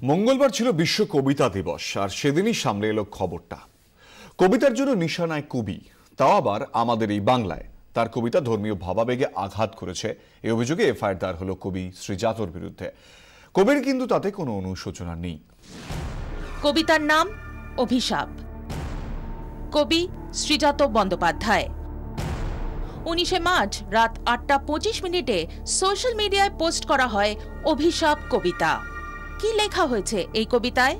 মঙ্গলবার ছিল বিশ্ব কবিতা দিবস, আর সেদিনই সামনে এলো খবরটা কবিতার জন্য নিশানায় কবি, তাও আবার আমাদের এই বাংলায়। তার কবিতা ধর্মীয় ভাবাবেগে আঘাত করেছে, এই অভিযোগে এফআইআর দায়ের হলো কবি শ্রীজাতর বিরুদ্ধে। কবির কিন্তু তাতে কোনো অনুশোচনা নেই। কবিতার নাম অভিশাপ, কবি শ্রীজাত বন্দ্যোপাধ্যায়। 19 মার্চ রাত 8:25 সোশ্যাল মিডিয়ায় পোস্ট করা হয় অভিশাপ কবিতা। কি লেখা হয়েছে এই কবিতায়?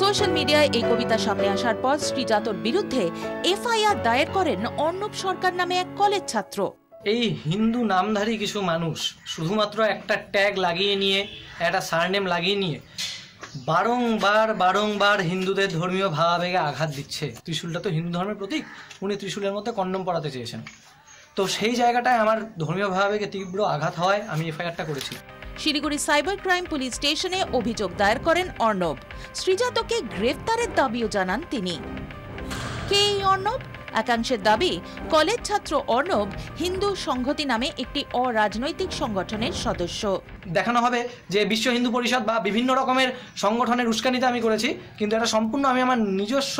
সোশ্যাল মিডিয়ায় এই কবিতা সামনে আসার পর শ্রীজাতর বিরুদ্ধে এফআইআর দায়ের করেন অর্ণব সরকার নামে এক কলেজ ছাত্র। এই হিন্দু নামধারী কিছু মানুষ শুধুমাত্র একটা ট্যাগ লাগিয়ে নিয়ে, একটা সারনেম লাগিয়ে নিয়ে বারংবার হিন্দুদের ধর্মীয় ভাবাবেগে আঘাত দিচ্ছে। ত্রিশূলটা তো হিন্দু ধর্মের প্রতীক, উনি ত্রিশূলের মধ্যে কন্ডম পরাতে চেয়েছেন। তো সেই জায়গাটায় আমার ধর্মীয় ভাবাবেগে তীব্র আঘাত হয়, আমি এফআইআরটা করেছি। শিলিগুড়ি সাইবার ক্রাইম পুলিশ স্টেশনে অভিযোগ দায়ের করেন অর্ণব। শ্রীজাতকে গ্রেফতারের দাবিও জানান তিনি। কে এই অর্ণব? একাংশের দাবি, কলেজ ছাত্র অর্ণব হিন্দু সংহতি নামে একটি অরাজনৈতিক সংগঠনের সদস্য। দেখানো হবে যে বিশ্ব হিন্দু পরিষদ বা বিভিন্ন রকমের সংগঠনের উস্কানিতে আমি করেছি, কিন্তু এটা সম্পূর্ণ আমি আমার নিজস্ব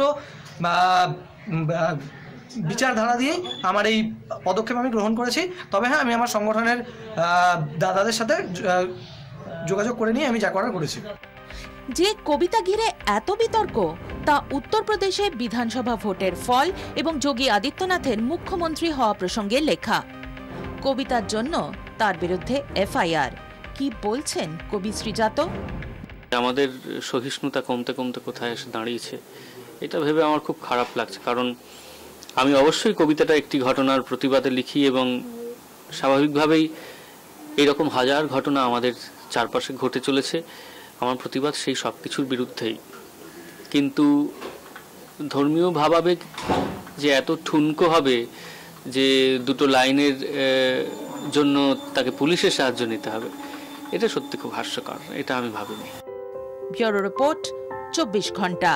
বিচারধারা দিয়েই আমার এই পদক্ষেপ আমি গ্রহণ করেছি। তবে হ্যাঁ, আমি আমার সংগঠনের দাদাদের সাথে যোগাযোগ করে নিয়ে আমি যা করার করেছি। যে কবিতা ঘিরে এত বিতর্ক, তা উত্তরপ্রদেশে বিধানসভা ভোটের ফল এবং যোগী আদিত্যনাথের মুখ্যমন্ত্রী হওয়া প্রসঙ্গে লেখা। কবিতার জন্য তার বিরুদ্ধে এফআইআর। কি বলছেন কবি শ্রীজাত? আমাদের সহিষ্ণুতা কমতে কমতে কোথায় এসে দাঁড়িয়েছে, এটা ভেবে আমার খুব খারাপ লাগছে। কারণ আমি অবশ্যই কবিতাটা একটি ঘটনার প্রতিবাদে লিখি, এবং স্বাভাবিকভাবেই এইরকম হাজার ঘটনা আমাদের চারপাশে ঘটে চলেছে। আমার প্রতিবাদ সেই সব কিছুর বিরুদ্ধেই। কিন্তু ধর্মীয় ভাবাবেগ যে এত ঠুনকো হবে যে দুটো লাইনের জন্য তাকে পুলিশের সাহায্য নিতে হবে, এটা সত্যি খুব হাস্যকর। এটা আমি ভাবিনি। ব্যুরো রিপোর্ট, 24 ঘন্টা।